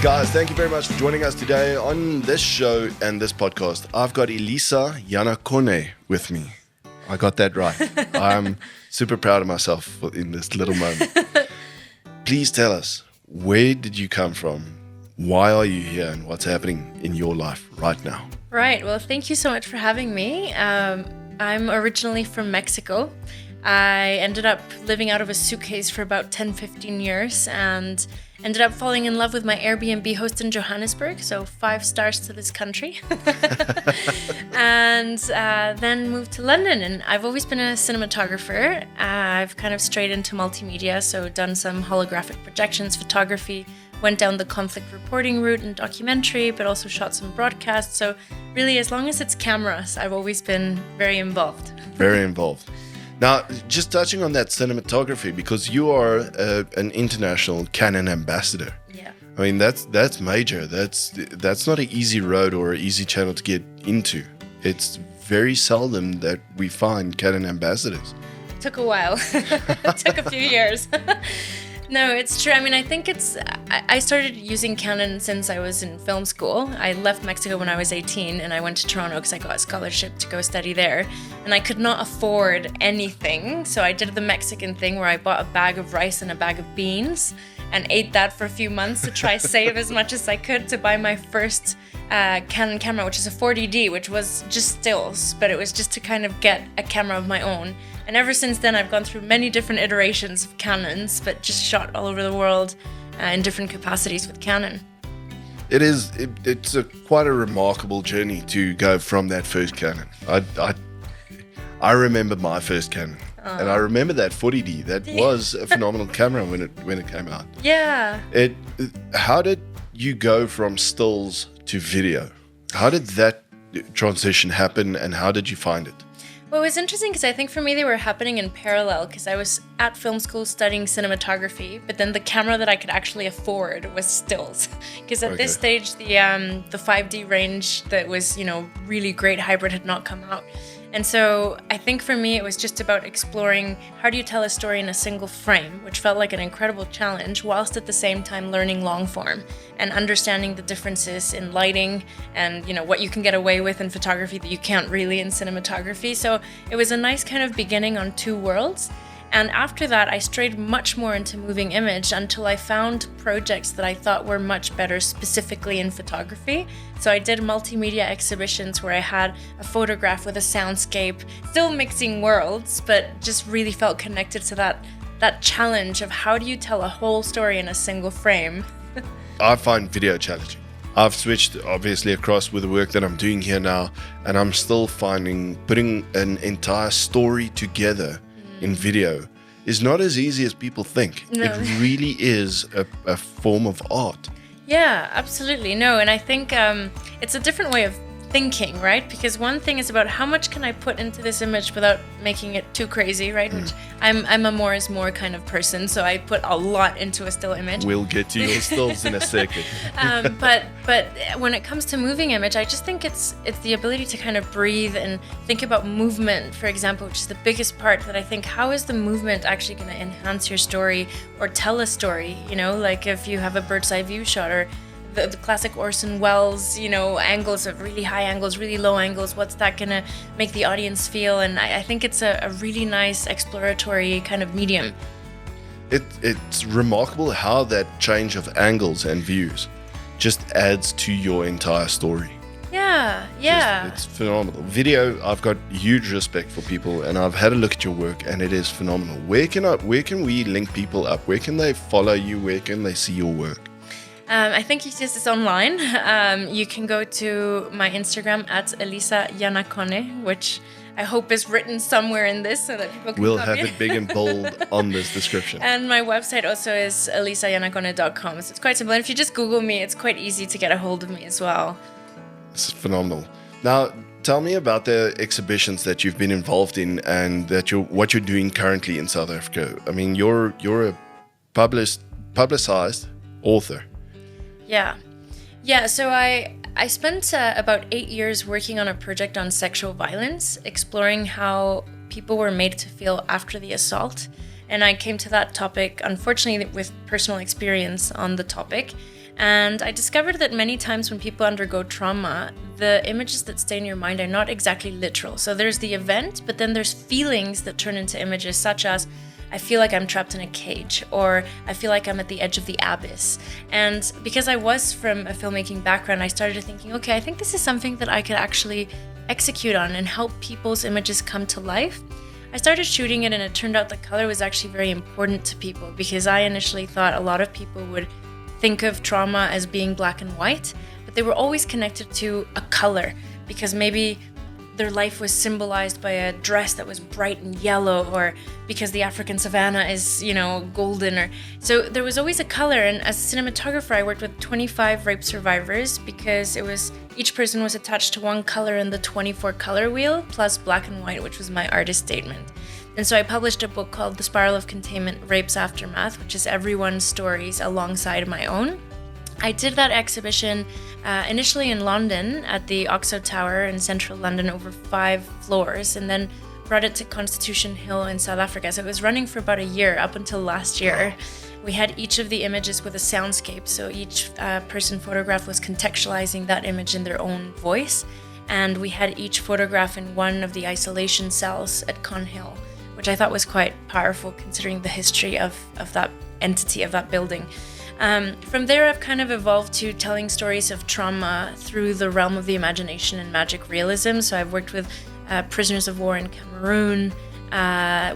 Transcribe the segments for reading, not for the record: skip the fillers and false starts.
Guys, thank you very much for joining us today on this show and this podcast. I've got Elisa Iannacone with me. I got that right. I'm super proud of myself in this little moment. Please tell us, where did you come from? Why are you here? And what's happening in your life right now? Right. Well, thank you so much for having me. I'm originally from Mexico. I ended up living out of a suitcase for about 10, 15 years and ended up falling in love with my Airbnb host in Johannesburg, so 5 stars to this country. And then moved to London, and I've always been a cinematographer. I've kind of strayed into multimedia, so done some holographic projections, photography, went down the conflict reporting route and documentary, but also shot some broadcasts. So really, as long as it's cameras, I've always been very involved. Very involved. Now, just touching on that cinematography, because you are an international Canon ambassador. Yeah. I mean, that's major. That's not an easy road or an easy channel to get into. It's very seldom that we find Canon ambassadors. It took a while. It took a few years. No, it's true. I mean, I think I started using Canon since I was in film school. I left Mexico when I was 18 and I went to Toronto because I got a scholarship to go study there. And I could not afford anything. So I did the Mexican thing where I bought a bag of rice and a bag of beans and ate that for a few months to try save as much as I could to buy my first Canon camera, which is a 40D, which was just stills, but it was just to kind of get a camera of my own. And ever since then, I've gone through many different iterations of Canons, but just shot all over the world in different capacities with Canon. It's quite a remarkable journey to go from that first Canon. I remember my first Canon, and I remember that 40D. That was a phenomenal camera when it came out. Yeah. How did you go from stills to video? How did that transition happen, and how did you find it? Well, it was interesting because I think for me they were happening in parallel because I was at film school studying cinematography, but then the camera that I could actually afford was stills. Because at this stage, the 5D range that was, really great hybrid had not come out. And so I think for me it was just about exploring how do you tell a story in a single frame, which felt like an incredible challenge, whilst at the same time learning long form and understanding the differences in lighting and what you can get away with in photography that you can't really in cinematography. So it was a nice kind of beginning on two worlds. And after that, I strayed much more into moving image until I found projects that I thought were much better specifically in photography. So I did multimedia exhibitions where I had a photograph with a soundscape, still mixing worlds, but just really felt connected to that challenge of how do you tell a whole story in a single frame. I find video challenging. I've switched obviously across with the work that I'm doing here now, and I'm still finding putting an entire story together in video is not as easy as people think. No. It really is a form of art. Yeah, absolutely. No, and I think it's a different way of thinking, right? Because one thing is about how much can I put into this image without making it too crazy, right? Which I'm a more is more kind of person, so I put a lot into a still image. We'll get to your stills in a second. But when it comes to moving image, I just think it's the ability to kind of breathe and think about movement, for example, which is the biggest part that I think, how is the movement actually going to enhance your story or tell a story? Like if you have a bird's eye view shot or the classic Orson Welles, angles of really high angles, really low angles, what's that going to make the audience feel? And I think it's a really nice exploratory kind of medium. It's remarkable how that change of angles and views just adds to your entire story. Yeah. It's phenomenal. Video, I've got huge respect for people, and I've had a look at your work, and it is phenomenal. Where can we link people up? Where can they follow you? Where can they see your work? I think it's online. You can go to my Instagram at Elisa Iannacone, which I hope is written somewhere in this so that people can We'll copy have it big and bold on this description. And my website also is elisaiannacone.com. So it's quite simple. And if you just Google me, it's quite easy to get a hold of me as well. It's phenomenal. Now, tell me about the exhibitions that you've been involved in and what you're doing currently in South Africa. I mean, you're a publicized author. Yeah. So I spent about 8 years working on a project on sexual violence, exploring how people were made to feel after the assault. And I came to that topic, unfortunately, with personal experience on the topic. And I discovered that many times when people undergo trauma, the images that stay in your mind are not exactly literal. So there's the event, but then there's feelings that turn into images, such as I feel like I'm trapped in a cage, or I feel like I'm at the edge of the abyss. And because I was from a filmmaking background, I started thinking, okay, I think this is something that I could actually execute on and help people's images come to life. I started shooting it, and it turned out that color was actually very important to people, because I initially thought a lot of people would think of trauma as being black and white, but they were always connected to a color, because maybe their life was symbolized by a dress that was bright and yellow, or because the African savanna is, golden, or so there was always a color. And as a cinematographer, I worked with 25 rape survivors, because each person was attached to one color in the 24 color wheel, plus black and white, which was my artist statement. And so I published a book called The Spiral of Containment: Rape's Aftermath, which is everyone's stories alongside my own. I did that exhibition initially in London at the Oxo Tower in central London, over 5 floors, and then brought it to Constitution Hill in South Africa. So it was running for about a year, up until last year. We had each of the images with a soundscape, so each person photographed was contextualizing that image in their own voice. And we had each photograph in one of the isolation cells at Con Hill, which I thought was quite powerful considering the history of that entity, of that building. From there, I've kind of evolved to telling stories of trauma through the realm of the imagination and magic realism. So I've worked with prisoners of war in Cameroon,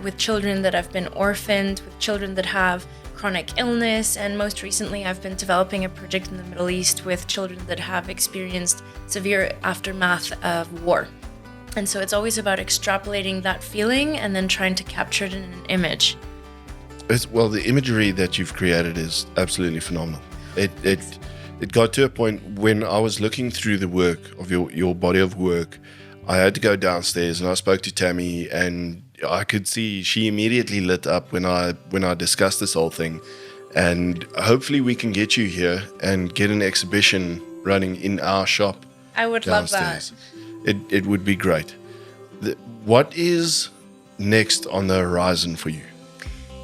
with children that have been orphaned, with children that have chronic illness, and most recently I've been developing a project in the Middle East with children that have experienced severe aftermath of war. And so it's always about extrapolating that feeling and then trying to capture it in an image. Well, the imagery that you've created is absolutely phenomenal. It got to a point when I was looking through the work of your body of work, I had to go downstairs and I spoke to Tammy, and I could see she immediately lit up when I discussed this whole thing. And hopefully we can get you here and get an exhibition running in our shop. I would downstairs. love that. It would be great. What is next on the horizon for you?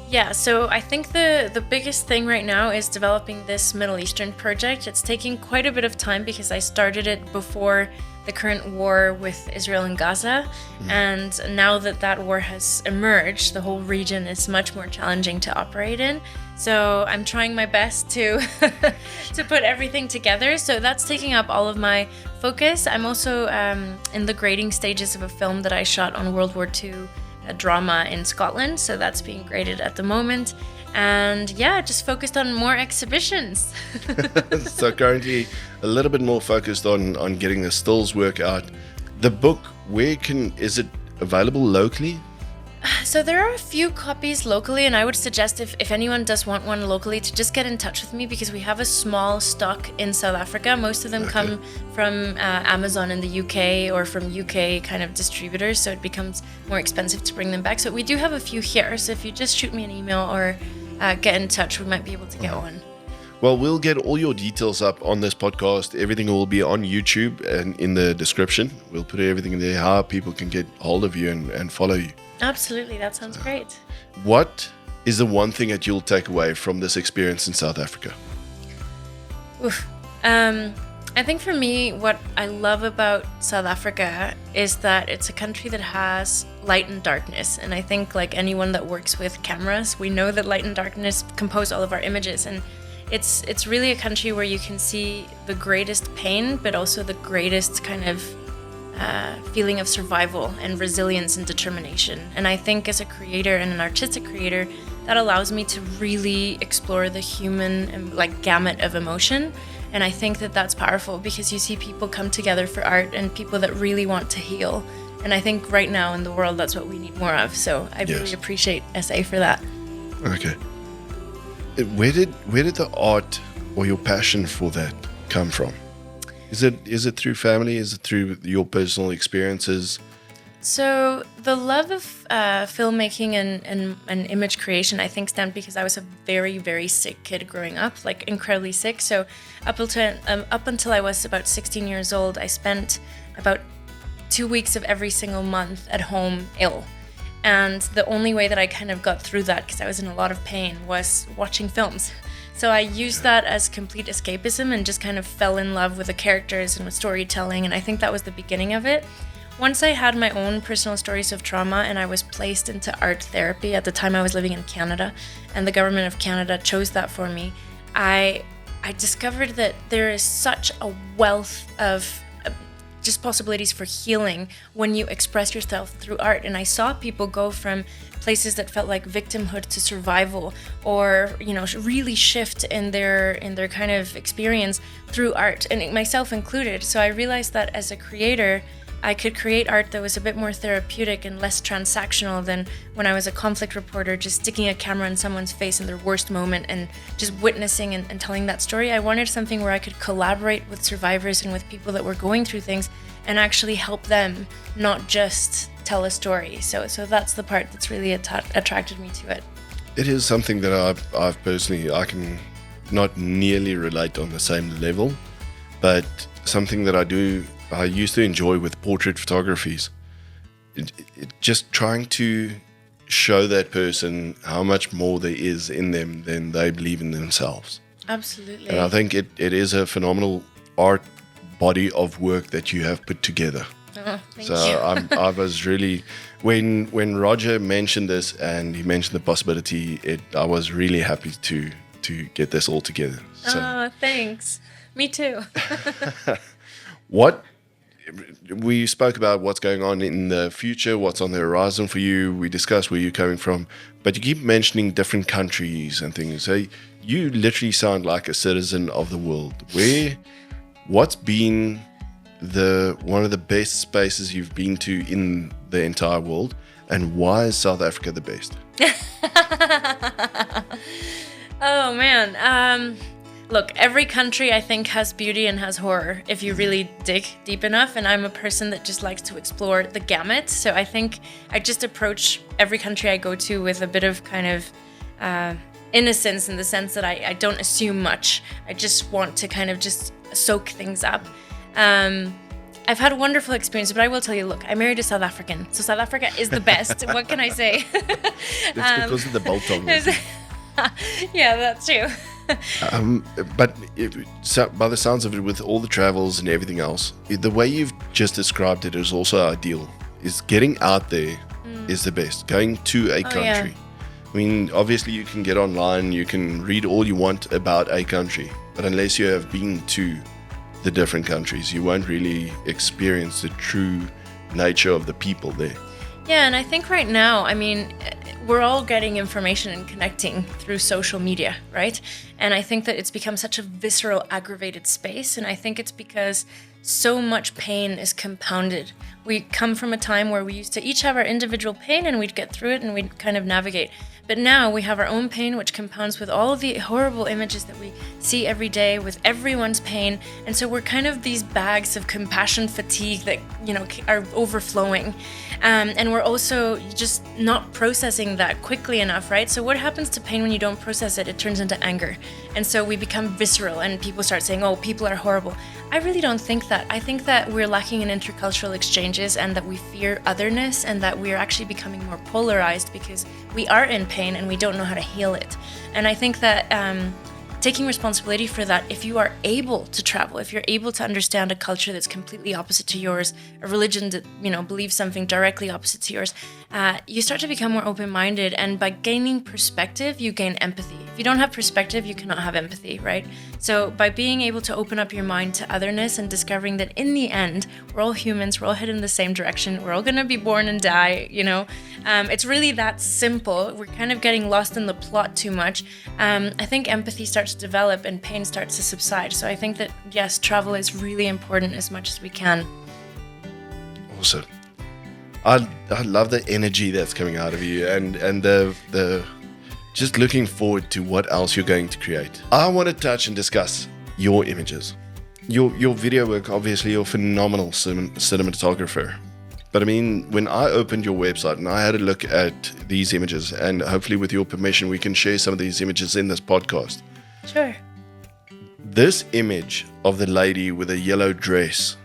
Yeah, so I think the biggest thing right now is developing this Middle Eastern project. It's taking quite a bit of time because I started it before the current war with Israel and Gaza. And now that war has emerged, the whole region is much more challenging to operate in. So I'm trying my best to to put everything together. So that's taking up all of my focus. I'm also in the grading stages of a film that I shot on World War II drama in Scotland, so that's being graded at the moment. And yeah, just focused on more exhibitions. So currently a little bit more focused on getting the stills work out. The book, is it available locally? So there are a few copies locally, and I would suggest if anyone does want one locally to just get in touch with me, because we have a small stock in South Africa. Most of them come from Amazon in the UK or from UK kind of distributors, so it becomes more expensive to bring them back. So we do have a few here, so if you just shoot me an email or get in touch, we might be able to get one. Well, we'll get all your details up on this podcast. Everything will be on YouTube and in the description. We'll put everything in there, how people can get hold of you and follow you. Absolutely, that sounds great. What is the one thing that you'll take away from this experience in South Africa? I think for me, what I love about South Africa is that it's a country that has light and darkness. And I think like anyone that works with cameras, we know that light and darkness compose all of our images. And it's really a country where you can see the greatest pain, but also the greatest kind of feeling of survival and resilience and determination. And I think as a creator and an artistic creator, that allows me to really explore the human and like gamut of emotion. And I think that that's powerful because you see people come together for art and people that really want to heal. And I think right now in the world, that's what we need more of. So I really appreciate SA for that. Okay. Where did the art or your passion for that come from? Is it through family? Is it through your personal experiences? So the love of filmmaking and image creation, I think, stemmed because I was a very, very sick kid growing up, like incredibly sick. So up until I was about 16 years old, I spent about 2 weeks of every single month at home ill. And the only way that I kind of got through that, because I was in a lot of pain, was watching films. So I used that as complete escapism and just kind of fell in love with the characters and with storytelling. And I think that was the beginning of it. Once I had my own personal stories of trauma and I was placed into art therapy, at the time I was living in Canada, and the government of Canada chose that for me, I discovered that there is such a wealth of just possibilities for healing when you express yourself through art. And I saw people go from places that felt like victimhood to survival, or really shift in their kind of experience through art, and myself included. So I realized that as a creator, I could create art that was a bit more therapeutic and less transactional than when I was a conflict reporter, just sticking a camera in someone's face in their worst moment and just witnessing and telling that story. I wanted something where I could collaborate with survivors and with people that were going through things and actually help them, not just tell a story. So that's the part that's really attracted me to it. It is something that I've personally, I can not nearly relate on the same level, but something that I used to enjoy with portrait photographies. It just trying to show that person how much more there is in them than they believe in themselves. Absolutely. And I think it is a phenomenal art body of work that you have put together. Oh, thank so you. I was really, when Roger mentioned this and he mentioned the possibility, I was really happy to get this all together. So. Oh, thanks. Me too. What we spoke about what's going on in the future, what's on the horizon for you. We discussed where you're coming from, but you keep mentioning different countries and things. So you literally sound like a citizen of the world. What's been one of the best spaces you've been to in the entire world, and why is South Africa the best? Oh man. Look, every country I think has beauty and has horror if you really dig deep enough, and I'm a person that just likes to explore the gamut. So I think I just approach every country I go to with a bit of kind of innocence, in the sense that I don't assume much. I just want to kind of just soak things up. I've had a wonderful experience, but I will tell you, look, I married a South African, so South Africa is the best. What can I say? It's because of the biltong. Yeah, that's true. But by the sounds of it, with all the travels and everything else, the way you've just described it is also ideal. Is getting out there is the best. Going to a country. Yeah. I mean, obviously you can get online, you can read all you want about a country, but unless you have been to the different countries, you won't really experience the true nature of the people there. Yeah, and I think right now, I mean, we're all getting information and connecting through social media, right? And I think that it's become such a visceral, aggravated space. And I think it's because so much pain is compounded. We come from a time where we used to each have our individual pain and we'd get through it and we'd kind of navigate. But now we have our own pain, which compounds with all of the horrible images that we see every day, with everyone's pain. And so we're kind of these bags of compassion fatigue that, are overflowing. And we're also just not processing that quickly enough, right? So what happens to pain when you don't process it? It turns into anger. And so we become visceral and people start saying, oh, people are horrible. I really don't think that. I think that we're lacking in intercultural exchanges, and that we fear otherness, and that we're actually becoming more polarized because we are in pain and we don't know how to heal it. And I think that taking responsibility for that, if you are able to travel, if you're able to understand a culture that's completely opposite to yours, a religion that, believes something directly opposite to yours, you start to become more open-minded. And by gaining perspective, you gain empathy. If you don't have perspective, you cannot have empathy, right? So by being able to open up your mind to otherness and discovering that in the end, we're all humans, we're all headed in the same direction, we're all going to be born and die, it's really that simple. We're kind of getting lost in the plot too much. I think empathy starts to develop and pain starts to subside. So I think that, yes, travel is really important as much as we can. Awesome. I love the energy that's coming out of you, and the just looking forward to what else you're going to create. I want to touch and discuss your images. Your video work, obviously you're a phenomenal cinematographer. But I mean, when I opened your website and I had a look at these images, and hopefully with your permission, we can share some of these images in this podcast. Sure. This image of the lady with a yellow dress,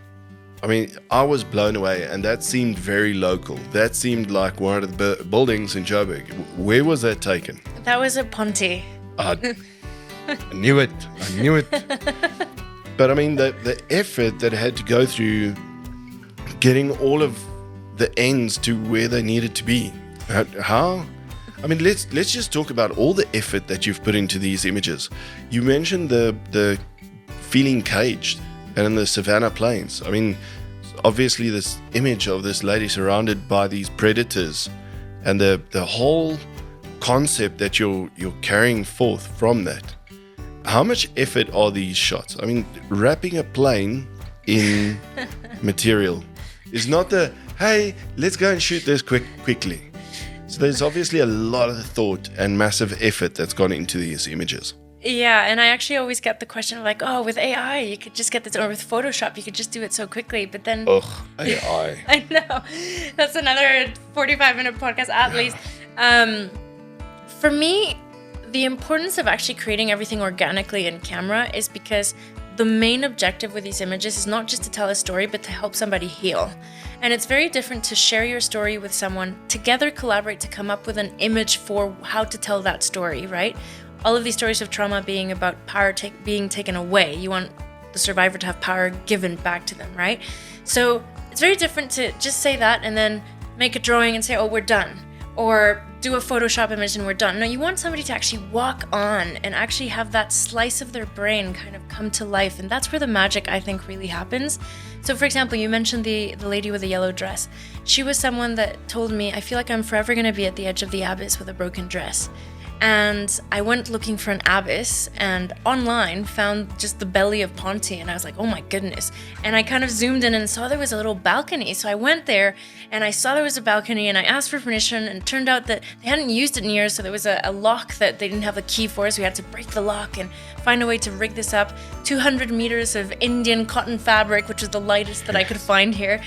I mean, I was blown away, and that seemed very local. That seemed like one of the buildings in Joburg. Where was that taken? That was at Ponte. I knew it. But I mean, the effort that had to go through getting all of the ends to where they needed to be. How? I mean, let's just talk about all the effort that you've put into these images. You mentioned the feeling caged and in the savannah plains. I mean, obviously this image of this lady surrounded by these predators and the whole concept that you're carrying forth from that. How much effort are these shots? I mean, wrapping a plane in material is not the, hey, let's go and shoot this quickly. So there's obviously a lot of thought and massive effort that's gone into these images. Yeah, and I actually always get the question of like, oh, with AI, you could just get this, or with Photoshop, you could just do it so quickly. But then... Ugh, AI. I know. That's another 45-minute podcast at least. For me, the importance of actually creating everything organically in camera is because the main objective with these images is not just to tell a story, but to help somebody heal. And it's very different to share your story with someone, together collaborate to come up with an image for how to tell that story, right? All of these stories of trauma being about power being taken away. You want the survivor to have power given back to them, right? So it's very different to just say that and then make a drawing and say, oh, we're done. Or do a Photoshop image and we're done. No, you want somebody to actually walk on and actually have that slice of their brain kind of come to life. And that's where the magic, I think, really happens. So, for example, you mentioned the lady with the yellow dress. She was someone that told me, I feel like I'm forever going to be at the edge of the abyss with a broken dress. And I went looking for an abyss and online found just the belly of Ponte, and I was like, oh my goodness. And I kind of zoomed in and saw there was a little balcony. So I went there and I saw there was a balcony and I asked for permission, and it turned out that they hadn't used it in years. So there was a lock that they didn't have a key for. So we had to break the lock and find a way to rig this up. 200 meters of Indian cotton fabric, which is the lightest that I could find here,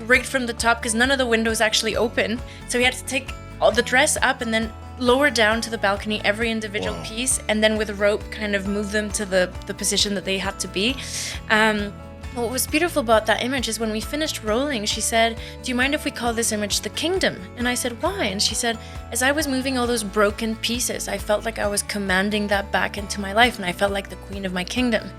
rigged from the top because none of the windows actually open. So we had to take all the dress up and then lower down to the balcony every individual piece, and then with a rope kind of move them to the position that they had to be. What was beautiful about that image is when we finished rolling, she said, do you mind if we call this image the kingdom? And I said, why? And she said, as I was moving all those broken pieces, I felt like I was commanding that back into my life, and I felt like the queen of my kingdom.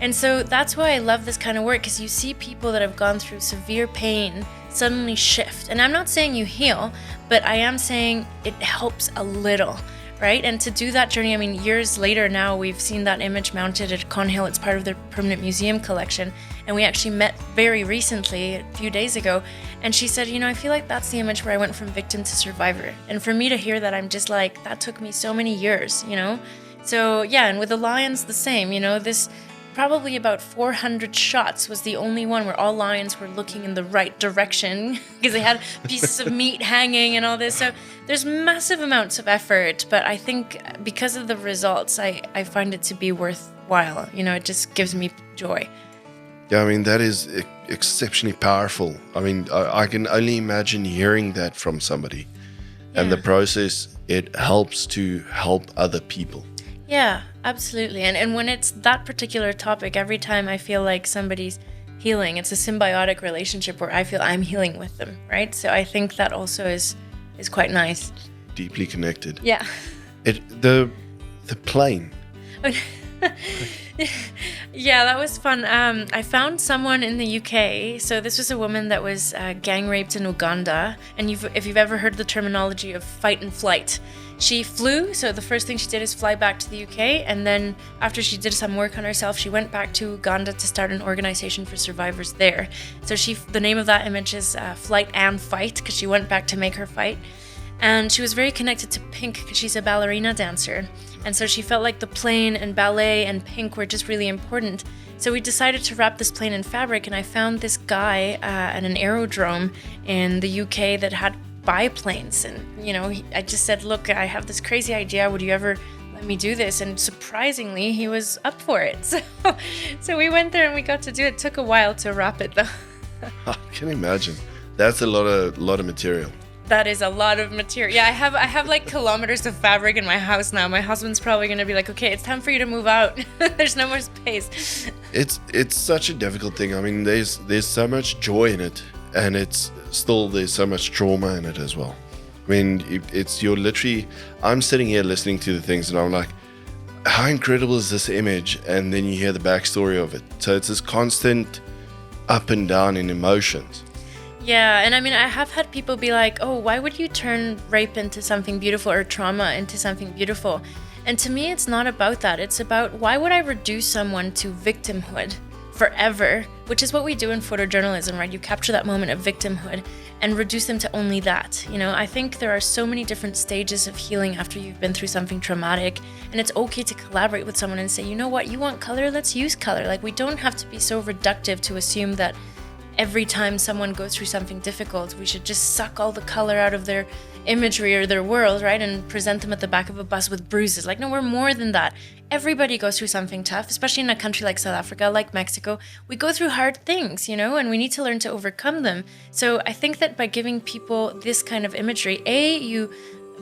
And so that's why I love this kind of work, because you see people that have gone through severe pain suddenly shift. And I'm not saying you heal, but I am saying it helps a little, right? And to do that journey, I mean, years later now, we've seen that image mounted at Conhill. It's part of their permanent museum collection. And we actually met very recently, a few days ago, and she said, you know, I feel like that's the image where I went from victim to survivor. And for me to hear that, I'm just like, that took me so many years, you know? So yeah, and with the lions, the same, you know, this probably about 400 shots was the only one where all lions were looking in the right direction because they had pieces of meat hanging and all this. So there's massive amounts of effort, but I think because of the results, I find it to be worthwhile. You know, it just gives me joy. Yeah, I mean, that is exceptionally powerful. I mean, I can only imagine hearing that from somebody. Yeah. And the process, it helps to help other people. Yeah, absolutely. And when it's that particular topic, every time I feel like somebody's healing, it's a symbiotic relationship where I feel I'm healing with them, right? So I think that also is quite nice. Deeply connected. Yeah. The plane. Yeah, that was fun. I found someone in the UK. So this was a woman that was gang raped in Uganda. And if you've ever heard the terminology of fight and flight, she flew. So the first thing she did is fly back to the UK. And then after she did some work on herself, she went back to Uganda to start an organization for survivors there. So the name of that image is Flight and Fight, because she went back to make her fight. And she was very connected to Pink because she's a ballerina dancer. And so she felt like the plane and ballet and Pink were just really important. So we decided to wrap this plane in fabric, and I found this guy at an aerodrome in the UK that had biplanes. And, you know, I just said, look, I have this crazy idea. Would you ever let me do this? And surprisingly, he was up for it. So we went there and we got to do it. It took a while to wrap it, though. I can imagine. That's a lot of material. That is a lot of material. Yeah, I have like kilometers of fabric in my house now. My husband's probably going to be like, okay, it's time for you to move out. There's no more space. It's such a difficult thing. I mean, there's so much joy in it, and there's so much trauma in it as well. I mean, you're literally, I'm sitting here listening to the things and I'm like, how incredible is this image? And then you hear the backstory of it. So it's this constant up and down in emotions. Yeah, and I mean, I have had people be like, oh, why would you turn rape into something beautiful or trauma into something beautiful? And to me, it's not about that. It's about, why would I reduce someone to victimhood forever? Which is what we do in photojournalism, right? You capture that moment of victimhood and reduce them to only that. You know, I think there are so many different stages of healing after you've been through something traumatic, and it's okay to collaborate with someone and say, you know what, you want color, let's use color. Like, we don't have to be so reductive to assume that every time someone goes through something difficult, we should just suck all the color out of their imagery or their world, right? And present them at the back of a bus with bruises. Like, no, we're more than that. Everybody goes through something tough, especially in a country like South Africa, like Mexico. We go through hard things, you know, and we need to learn to overcome them. So I think that by giving people this kind of imagery, you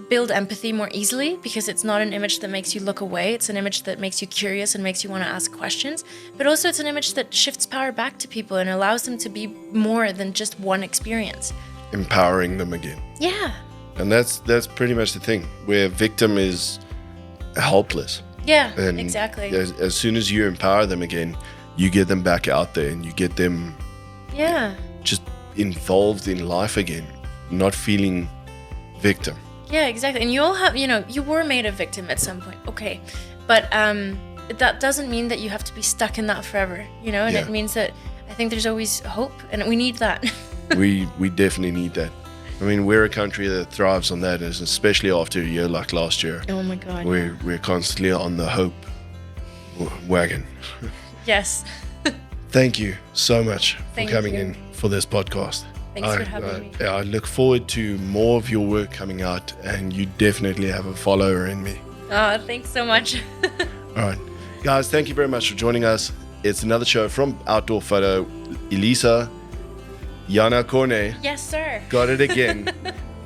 build empathy more easily, because it's not an image that makes you look away. It's an image that makes you curious and makes you want to ask questions. But also it's an image that shifts power back to people and allows them to be more than just one experience. Empowering them again. Yeah. And that's pretty much the thing, where victim is helpless. Yeah, and exactly. As soon as you empower them again, you get them back out there and you get them just involved in life again, not feeling victim. Yeah, exactly. And you all have, you know, you were made a victim at some point. Okay. But that doesn't mean that you have to be stuck in that forever, you know, and it means that I think there's always hope, and we need that. we definitely need that. I mean, we're a country that thrives on that, especially after a year like last year. Oh my God. We're constantly on the hope wagon. Yes. Thank you so much for coming in for this podcast. Thanks for having me. I look forward to more of your work coming out, and you definitely have a follower in me. Oh, thanks so much. All right. Guys, thank you very much for joining us. It's another show from Outdoor Photo. Elisa Iannacone. Yes, sir. Got it again.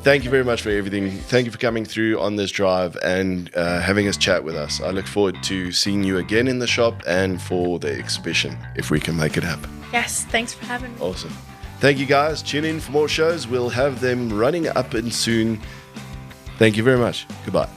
Thank you very much for everything. Thank you for coming through on this drive and having us chat with us. I look forward to seeing you again in the shop and for the exhibition, if we can make it happen. Yes, thanks for having me. Awesome. Thank you, guys. Tune in for more shows. We'll have them running up and soon. Thank you very much. Goodbye.